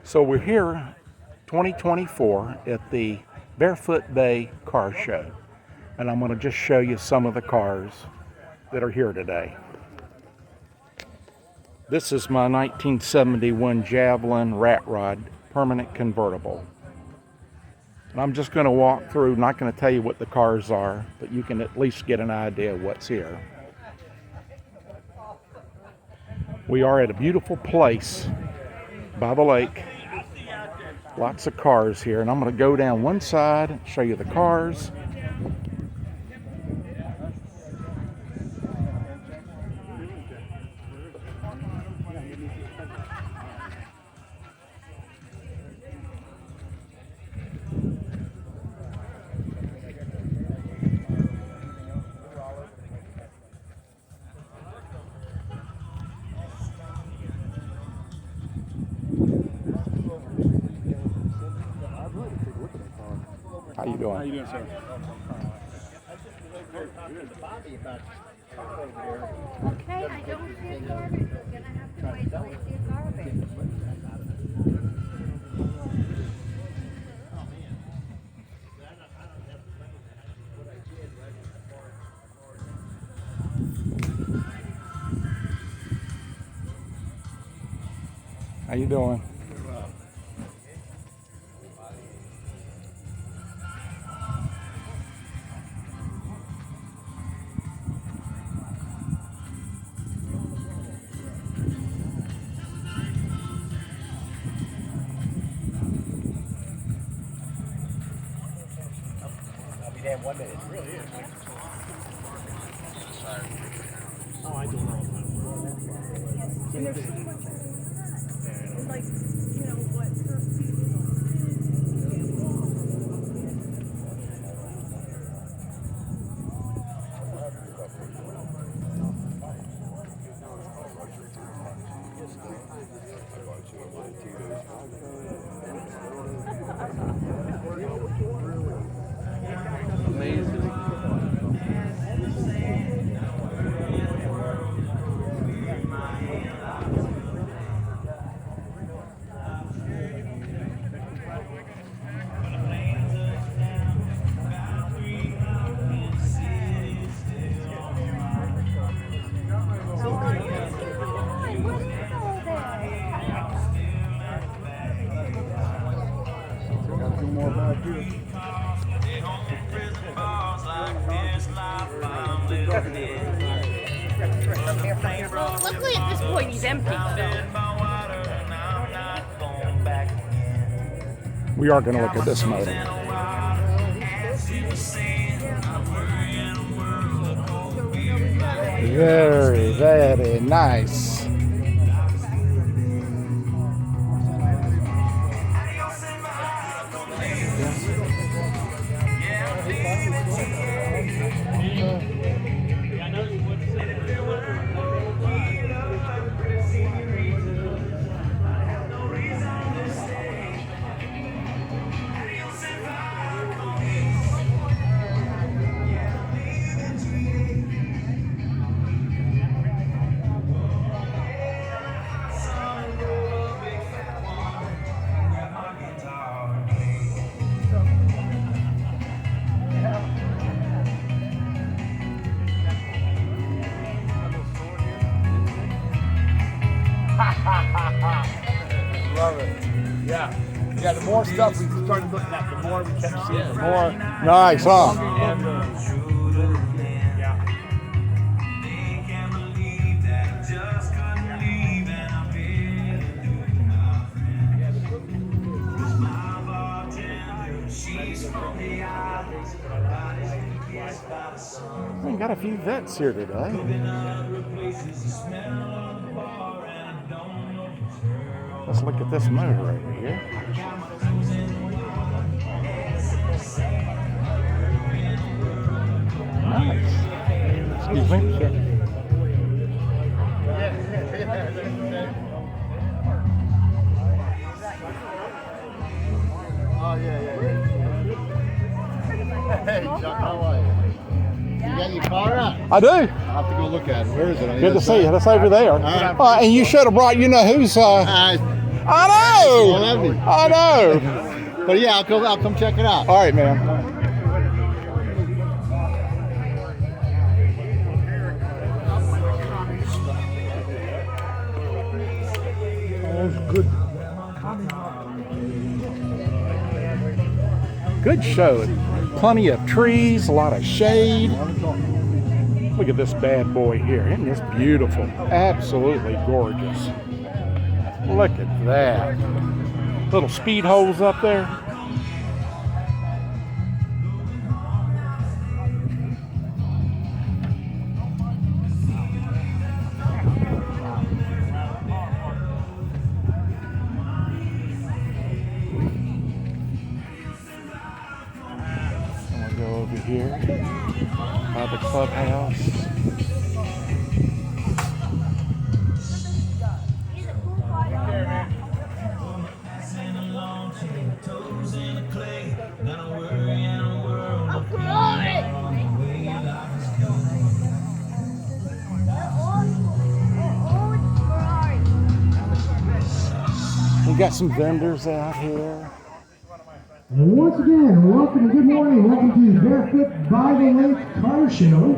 So we're here 2024 at the Barefoot Bay Car Show, and I'm going to just show you some of the cars that are here today. This is my 1971 Javelin Rat Rod permanent convertible. And I'm just going to walk through, not going to tell you what the cars are, but you can at least get an idea of what's here. We are at a beautiful place by the lake. Lots of cars here, and I'm going to go down one side and show you the cars. How you doing? How you doing, sir? Okay, I don't see a garbage. We're gonna have to wait till we see a garbage. How you doing? I'll be damn 1 minute. It really is. Oh, I do it all the time. And there's so much, like, you know, what her Well, luckily at this point he's empty, so. We are going to look at this motor. Very, very nice. Love it. Yeah. Yeah, the more stuff we started looking at, the more we kept seeing, the more. Nice, huh? And, yeah. We got a few vets here today. Let's look at this motor over here. Nice. Excuse me. Sure. Oh, yeah. Hey, Chuck, how are you? You got your car out? I do. I'll have to go look at it. Where is it? Good to see you. That's over there. And you should have brought, who's I know. I love you. I know. But yeah, I'll come check it out. All right, man. Good. Good show. Plenty of trees, a lot of shade. Look at this bad boy here. Isn't this beautiful? Absolutely gorgeous. Look at that. Little speed holes up there. I'm gonna go over here by the clubhouse. We got some vendors out here. Once again, welcome and good morning. Welcome to Barefoot by the Lake Car Show.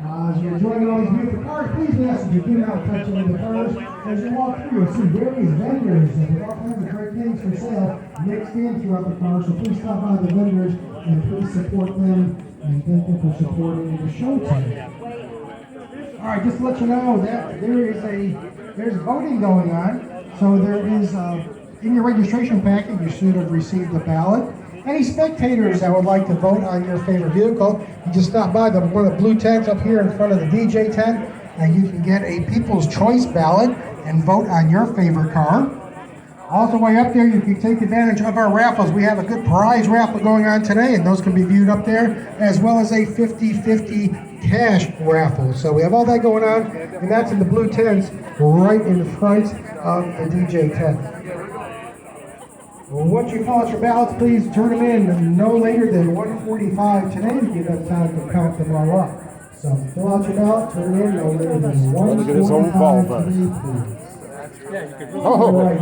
As you're enjoying all these beautiful cars, please ask if you get out and touch any of the cars. As you walk through, you'll see various vendors and all kinds of great things for sale mixed in throughout the car. So please stop by the vendors and please support them and thank them for supporting the show today. All right, just to let you know that there's voting going on. So there is in your registration packet, you should have received a ballot. Any spectators that would like to vote on your favorite vehicle, you just stop by one of the blue tents up here in front of the DJ tent, and you can get a People's Choice ballot and vote on your favorite car. Also, while you're up there, you can take advantage of our raffles. We have a good prize raffle going on today, and those can be viewed up there, as well as a 50-50 cash raffle. So we have all that going on, and that's in the blue tents right in front of the DJ tent. Once you fill out your ballots, please turn them in no later than 1:45 today to give us time to count them all up. So fill out your ballot, turn them in no later than 1:45 Look at his old Volvo. today, please. Oh, Right.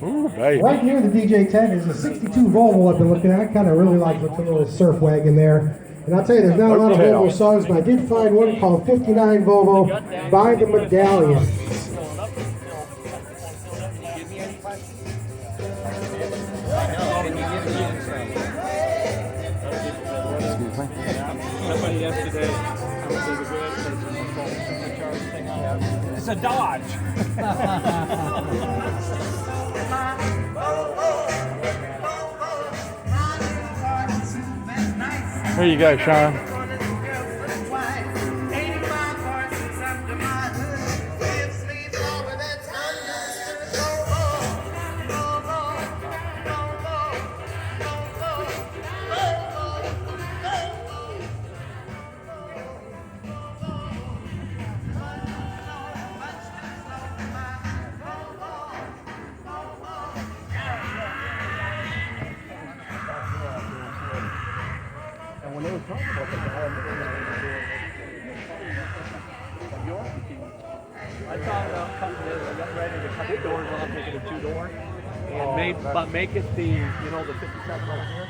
ooh, baby. Right near the DJ tent is a 62 Volvo I've been looking at. I kind of really like looking at a little surf wagon there. And I'll tell you, there's not a lot of Okay. Volvo songs, but I did find one called 59 Volvo by the Medallion. Somebody yesterday, it's a Dodge. Here you go, Sean. I thought about cutting it. I got ready to cut the doors off, make it a two-door, and make it the 57 over here.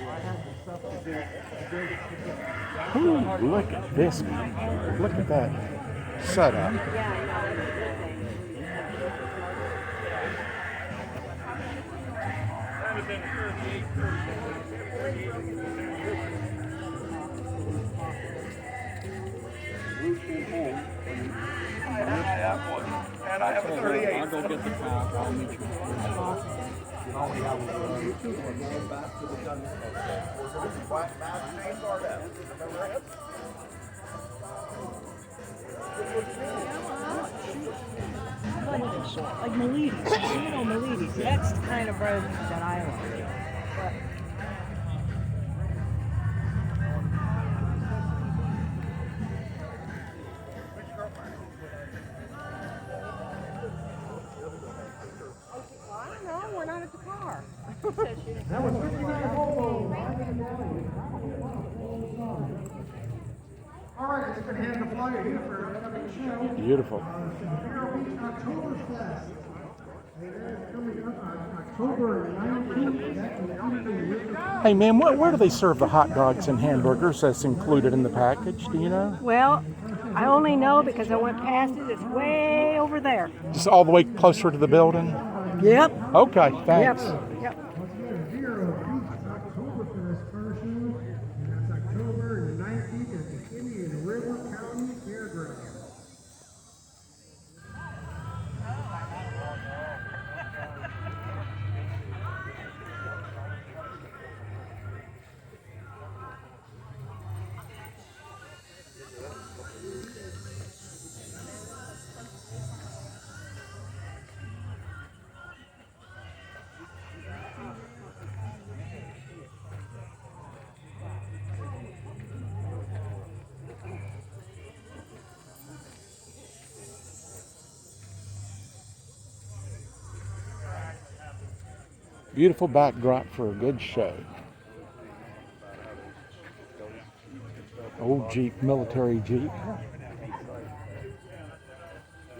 I had some stuff to do. Ooh, look at this, man. Look at that setup. And I have a 38. I'll go get the car. I'll meet you. Like Miletus, Miletus. That's the kind of road that I like. But I don't know. We're not at the car. That was 59 Volvo. All right, it's been handed a flyer here for upcoming show. Beautiful. Vero Beach Oktoberfest. It is coming October 19th. That is Indian River. Hey man, where do they serve the hot dogs and hamburgers that's included in the package? Do you know? Well, I only know because I went past it. It's way over there. Just all the way closer to the building? Yep. Okay, thanks. Yep. Once again, Vero Beach Oktoberfest Car Show, and that's October 19th at the Indian River County Fairgrounds. Beautiful backdrop for a good show. Old Jeep, military Jeep.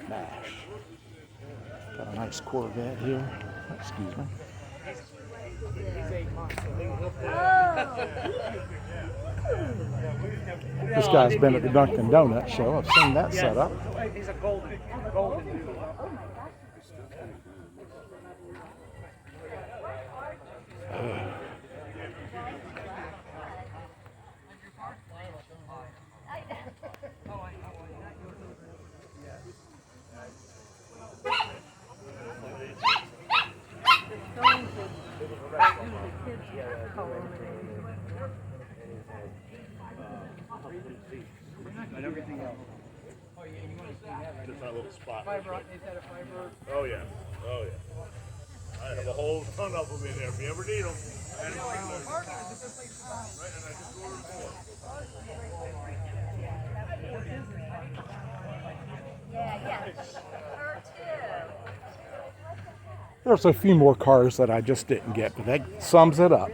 Nash. Got a nice Corvette here. Excuse me. This guy's been at the Dunkin' Donuts show. I've seen that set up. He's a golden. And everything else. Just that little spot. Is that a fiber? Oh yeah. Oh yeah. I have a whole ton of them in there if you ever need them. Right, and I just ordered more. There's a few more cars that I just didn't get, but that sums it up.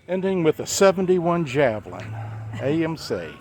Ending with a 71 Javelin AMC.